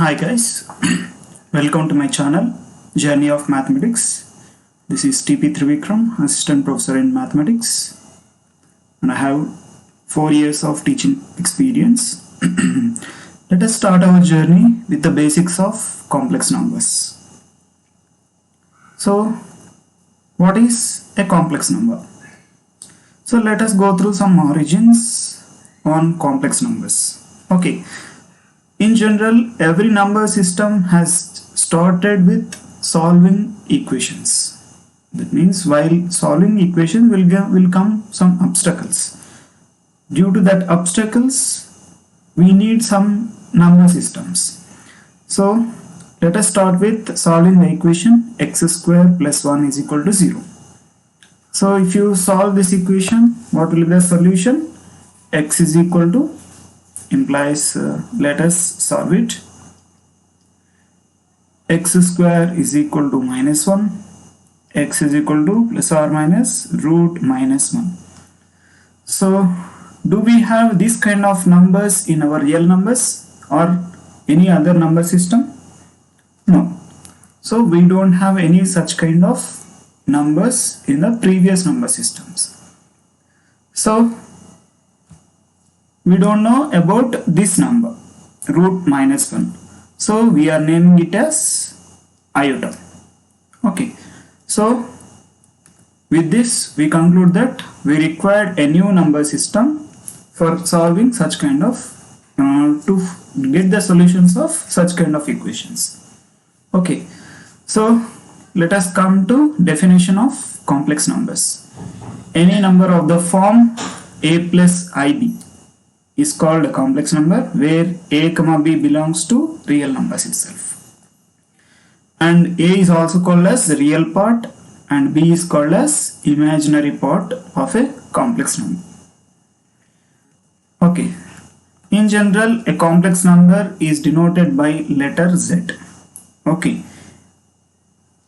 Hi guys, welcome to my channel Journey of Mathematics. This is TP Trivikram, Assistant Professor in Mathematics, and I have 4 years of teaching experience. Let us start our journey with the basics of complex numbers. So, what is a complex number? So, let us go through some origins on complex numbers. Okay. In general, every number system has started with solving equations. That means while solving equations will come some obstacles. Due to that obstacles, we need some number systems. So let us start with solving the equation x square plus 1 is equal to 0. So if you solve this equation, what will be the solution? X is equal to implies let us solve it. X square is equal to minus 1, x is equal to plus or minus root minus 1. So do we have this kind of numbers in our real numbers or any other number system? No. So we don't have any such kind of numbers in the previous number systems. So we don't know about this number, root minus 1. So we are naming it as iota. Okay. So with this we conclude that we required a new number system for solving such kind of to get the solutions of such kind of equations. Okay. So let us come to definition of complex numbers. Any number of the form a plus ib is called a complex number where a comma b belongs to real numbers itself, and a is also called as the real part and b is called as imaginary part of a complex number. Okay, in general a complex number is denoted by letter z. Okay,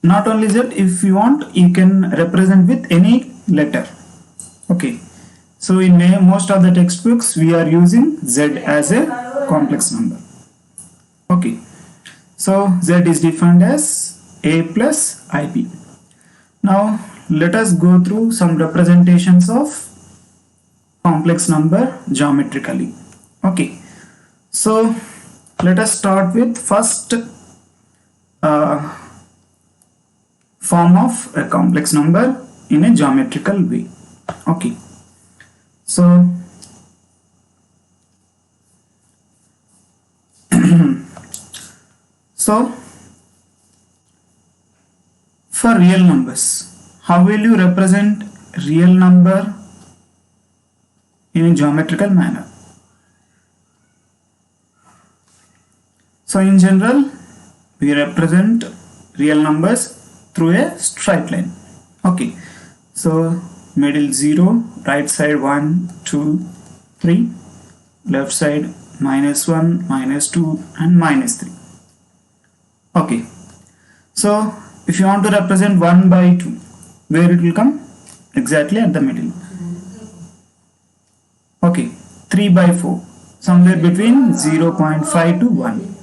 not only z, if you want you can represent with any letter. Okay, so in most of the textbooks we are using z as a complex number. Okay, so z is defined as a plus ib. Now let us go through some representations of complex number geometrically. Okay, so let us start with first form of a complex number in a geometrical way. Okay, so for real numbers, how will you represent real number in a geometrical manner? So in general we represent real numbers through a straight line. Okay, so middle 0, right side 1, 2, 3, left side minus 1, minus 2 and minus 3. Okay, so if you want to represent 1 by 2, where it will come? Exactly at the middle. Okay, 3 by 4, somewhere between 0.5 to 1.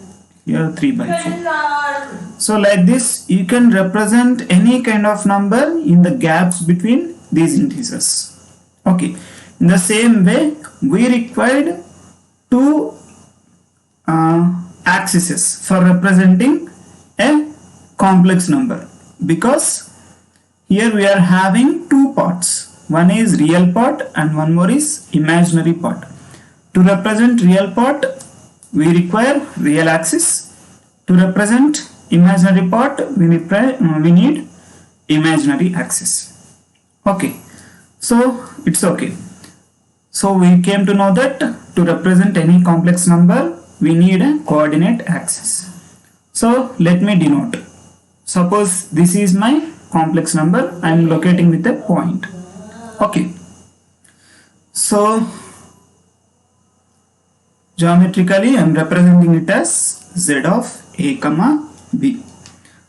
Here 3 by 4. So like this you can represent any kind of number in the gaps between these integers. Okay, in the same way we required two axes for representing a complex number, because here we are having two parts. One is real part and one more is imaginary part. To represent real part we require real axis. To represent imaginary part we need imaginary axis. Okay, so it's okay. So we came to know that to represent any complex number we need a coordinate axis. So let me denote. Suppose this is my complex number, I am locating with a point. Okay, so geometrically I am representing it as z of a comma b.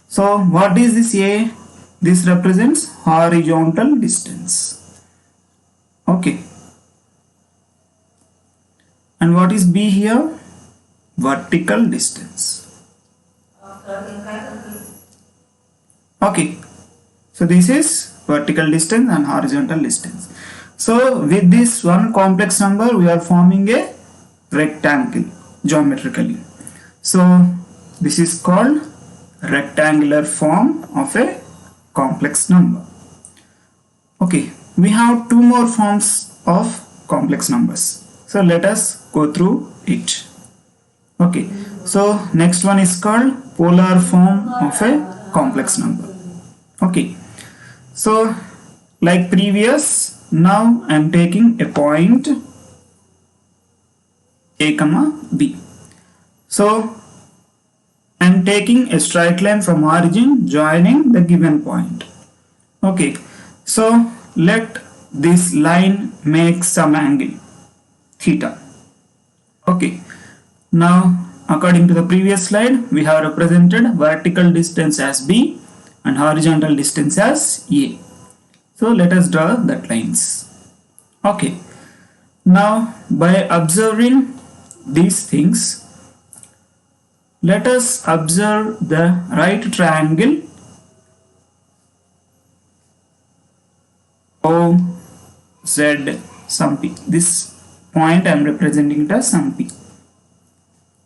So what is this a? This represents horizontal distance. Okay, and what is b here? Vertical distance. Okay, so this is vertical distance and horizontal distance. So with this one complex number, we are forming a rectangle geometrically. So this is called rectangular form of a complex number. Okay, we have two more forms of complex numbers. So let us go through it. Okay, so next one is called polar form of a complex number. Okay, so like previous, now I am taking a point A comma B. So I am taking a straight line from origin joining the given point. Okay, so let this line make some angle theta. Okay, now according to the previous slide, we have represented vertical distance as B and horizontal distance as A. So let us draw that lines. Okay, now by observing these things, let us observe the right triangle OZ sum P. This point I am representing it as sum P.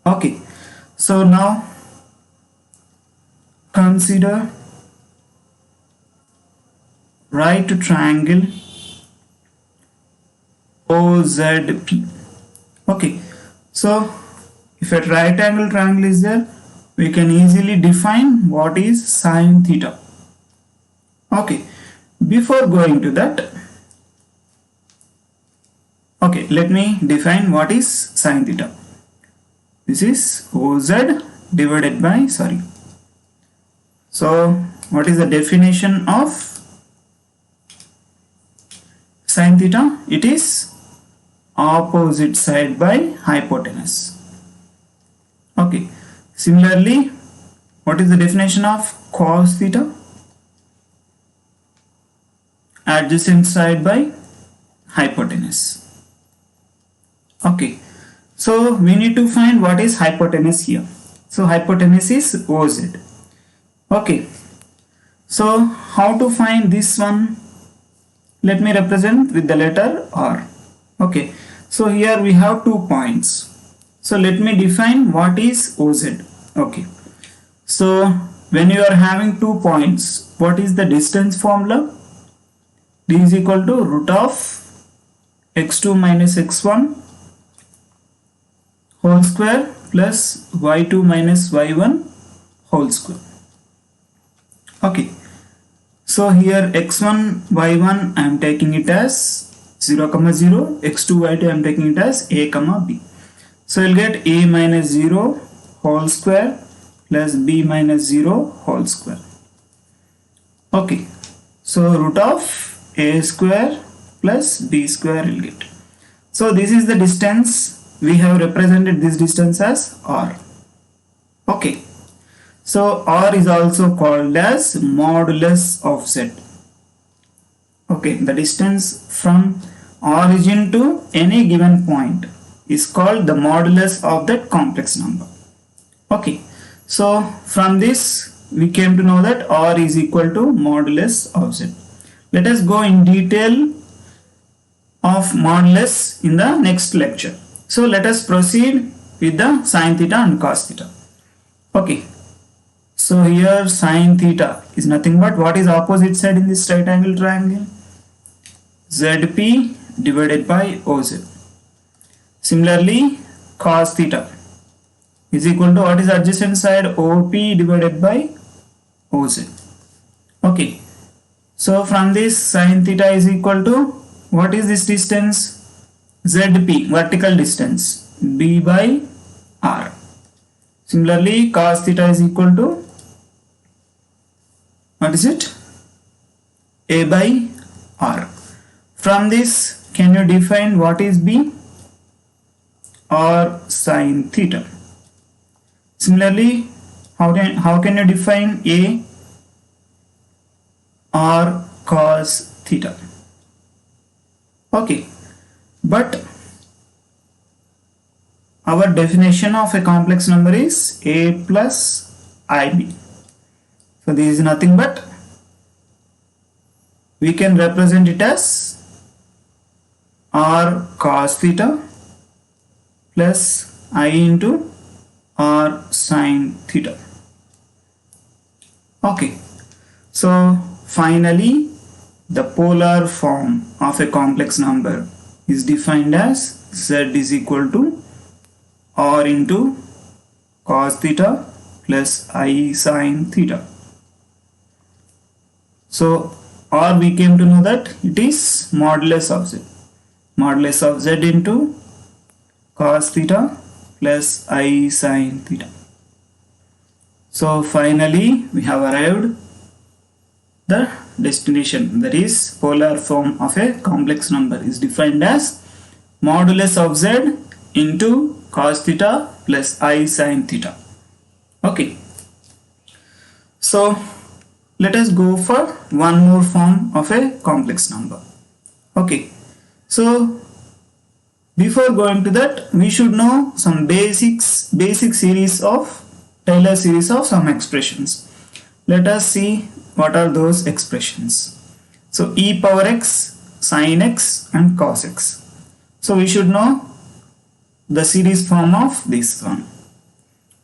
Okay, so now consider right triangle OZP. Okay, so if a right angle triangle is there, we can easily define what is sine theta. Okay, before going to that, okay, let me define what is sine theta. This is OZ divided by, so what is the definition of sine theta? It is opposite side by hypotenuse. Okay, similarly, what is the definition of cos theta? Adjacent side by hypotenuse. Okay, so we need to find what is hypotenuse here. So hypotenuse is OZ. Okay, so how to find this one? Let me represent with the letter R. Okay, so here we have 2 points. So let me define what is OZ. Okay, so when you are having 2 points, what is the distance formula? D is equal to root of x2 minus x1 whole square plus y2 minus y1 whole square. Okay, so here x1 y1 I am taking it as 0 comma 0, x2 y2 I am taking it as a comma b. So you'll get a minus 0 whole square plus b minus 0 whole square. Okay, so root of a square plus b square will get. So this is the distance. We have represented this distance as r. Okay, so r is also called as modulus of z. Okay, the distance from origin to any given point is called the modulus of that complex number. Okay, so from this we came to know that r is equal to modulus of z. Let us go in detail of modulus in the next lecture. So let us proceed with the sine theta and cos theta. Okay, so here sine theta is nothing but what is opposite side in this right angle triangle? ZP divided by OZ. Similarly, cos theta is equal to what is adjacent side? OP divided by OZ. Okay, so from this sine theta is equal to what is this distance? ZP, vertical distance, B by R. Similarly, cos theta is equal to what is it? A by R. From this, can you define what is B? Or sine theta. Similarly, how can you define A? Or cos theta. Okay, but our definition of a complex number is A plus IB. So this is nothing but, we can represent it as R cos theta plus I into R sin theta. Okay, so finally the polar form of a complex number is defined as Z is equal to R into cos theta plus I sin theta. So or we came to know that it is modulus of Z. Modulus of Z into cos theta plus I sin theta. So finally we have arrived the destination, that is polar form of a complex number is defined as modulus of Z into cos theta plus I sin theta. Okay, so let us go for one more form of a complex number. Okay, so before going to that, we should know some basic series of Taylor series of some expressions. Let us see what are those expressions. So e power x, sin x and cos x. So we should know the series form of this one.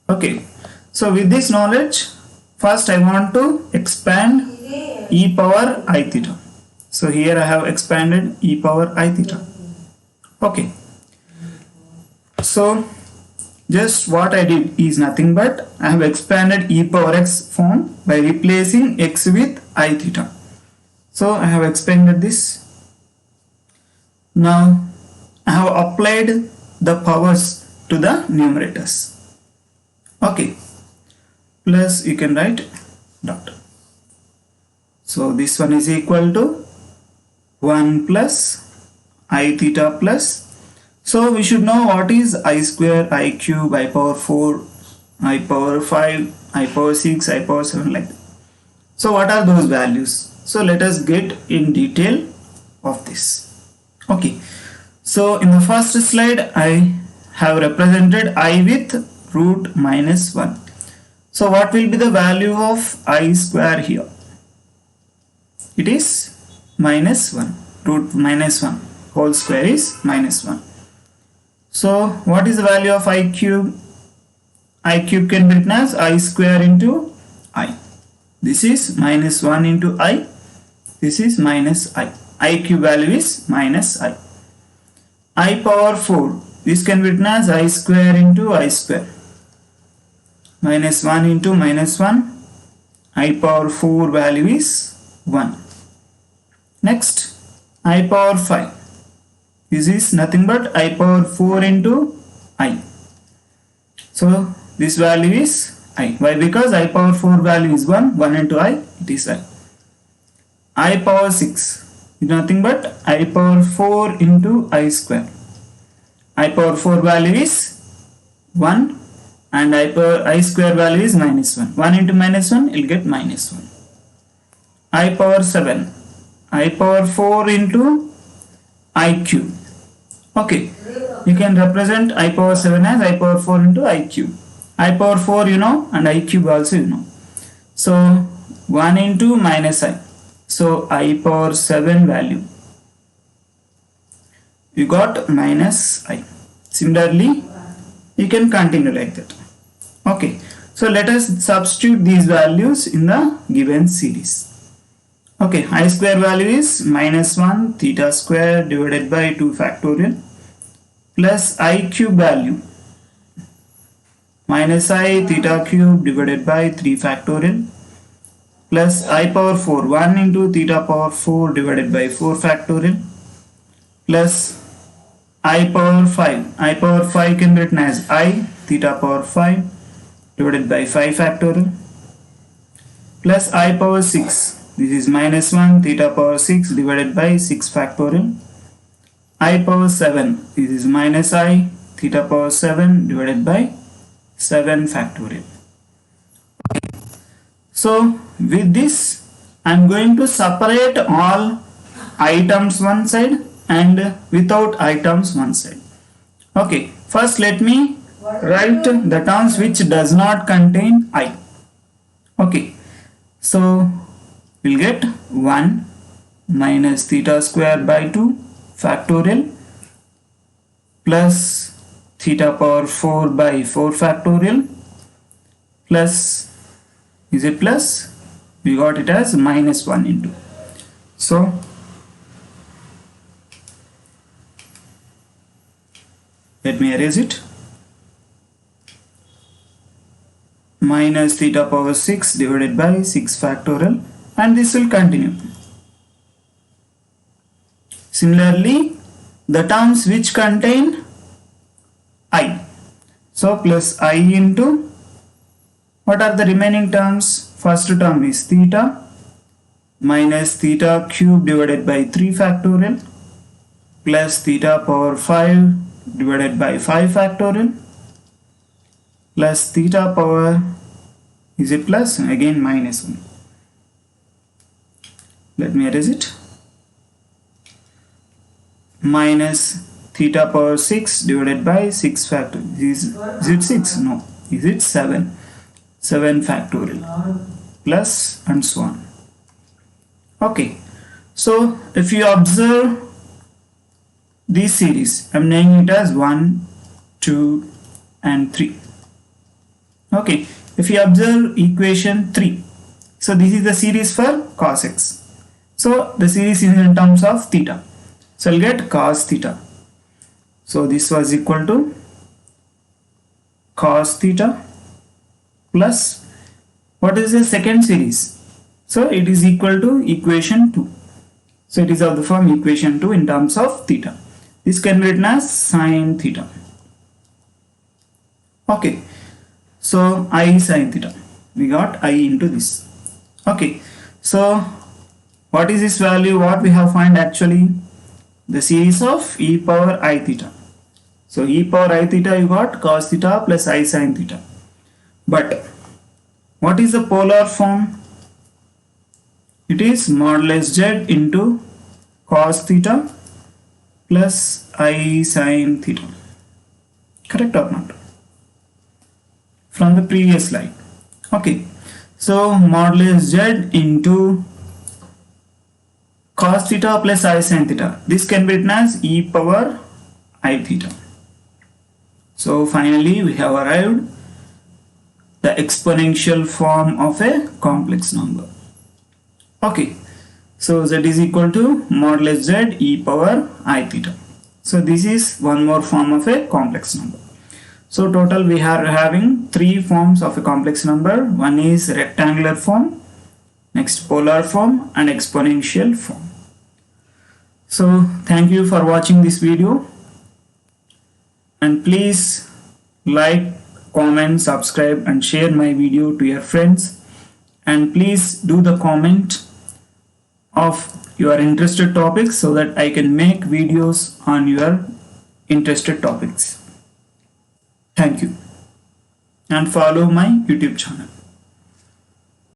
Okay, so with this knowledge, first I want to expand e power I theta. So here I have expanded e power I theta. Okay, so just what I did is nothing but I have expanded e power x form by replacing x with I theta. So I have expanded this. Now I have applied the powers to the numerators. Okay, plus you can write dot. So this one is equal to 1 plus I theta plus, so we should know what is I square, I cube, I power 4, I power 5, I power 6, I power 7 like that. So what are those values? So let us get in detail of this. Okay, so in the first slide I have represented I with root minus 1. So what will be the value of I square here? It is minus 1. Root minus 1 whole square is minus 1. So what is the value of I cube? I cube can be written as I square into I. This is minus 1 into I. This is minus I. I cube value is minus I. I power 4. This can be written as I square into I square. Minus 1 into minus 1. I power 4 value is 1. Next, I power 5. This is nothing but I power 4 into I. So this value is I. Why? Because I power 4 value is 1. 1 into I, it is I. I power 6 is nothing but I power 4 into I square. I power 4 value is 1 and I square value is minus 1. 1 into minus 1 will get minus 1. I power 7. I power 4 into I cube. Okay, you can represent I power 7 as I power 4 into I cube. I power 4 you know and I cube also you know. So 1 into minus I. So I power 7 value. You got minus I. Similarly, you can continue like that. Okay, so let us substitute these values in the given series. Okay, I square value is minus 1 theta square divided by 2 factorial plus I cube value minus I theta cube divided by 3 factorial plus I power 4 1 into theta power 4 divided by 4 factorial plus I power 5. I power 5 can be written as I theta power 5 divided by 5 factorial plus I power 6. This is minus 1 theta power 6 divided by 6 factorial. I power 7. This is minus I theta power 7 divided by 7 factorial. So with this I am going to separate all I terms one side and without I terms one side. Okay, first let me write the terms which does not contain I. Okay, so we'll get 1 minus theta square by 2 factorial plus theta power 4 by 4 factorial plus, is it plus? We got it as minus 1 into. So let me erase it. Minus theta power 6 divided by 6 factorial, and this will continue. Similarly, the terms which contain I, so plus I into, what are the remaining terms? First term is theta minus theta cube divided by 3 factorial plus theta power 5 divided by 5 factorial plus theta power, is it plus? Again minus 1. Let me erase it. Minus theta power 6 divided by 6 factorial. Is it 6? No. Is it 7? 7 factorial plus and so on. Okay. So if you observe this series, I am naming it as 1, 2 and 3. Okay. If you observe equation 3, so this is the series for cos x. So the series is in terms of theta. So I'll get cos theta. So this was equal to cos theta plus, what is the second series? So it is equal to equation 2. So it is of the form equation 2 in terms of theta. This can be written as sin theta. Okay. So I sin theta. We got I into this. Okay. So what is this value? What we have find actually? The series of e power I theta. So e power I theta, you got cos theta plus I sin theta. But what is the polar form? It is modulus z into cos theta plus I sin theta. Correct or not? From the previous slide. Okay. So modulus z into cos theta plus I sin theta. This can be written as e power I theta. So finally we have arrived the exponential form of a complex number. Okay. So z is equal to modulus z e power I theta. So this is one more form of a complex number. So total we are having 3 forms of a complex number. One is rectangular form, next polar form and exponential form. So thank you for watching this video, and please like, comment, subscribe and share my video to your friends, and please do the comment of your interested topics so that I can make videos on your interested topics. Thank you, and follow my YouTube channel.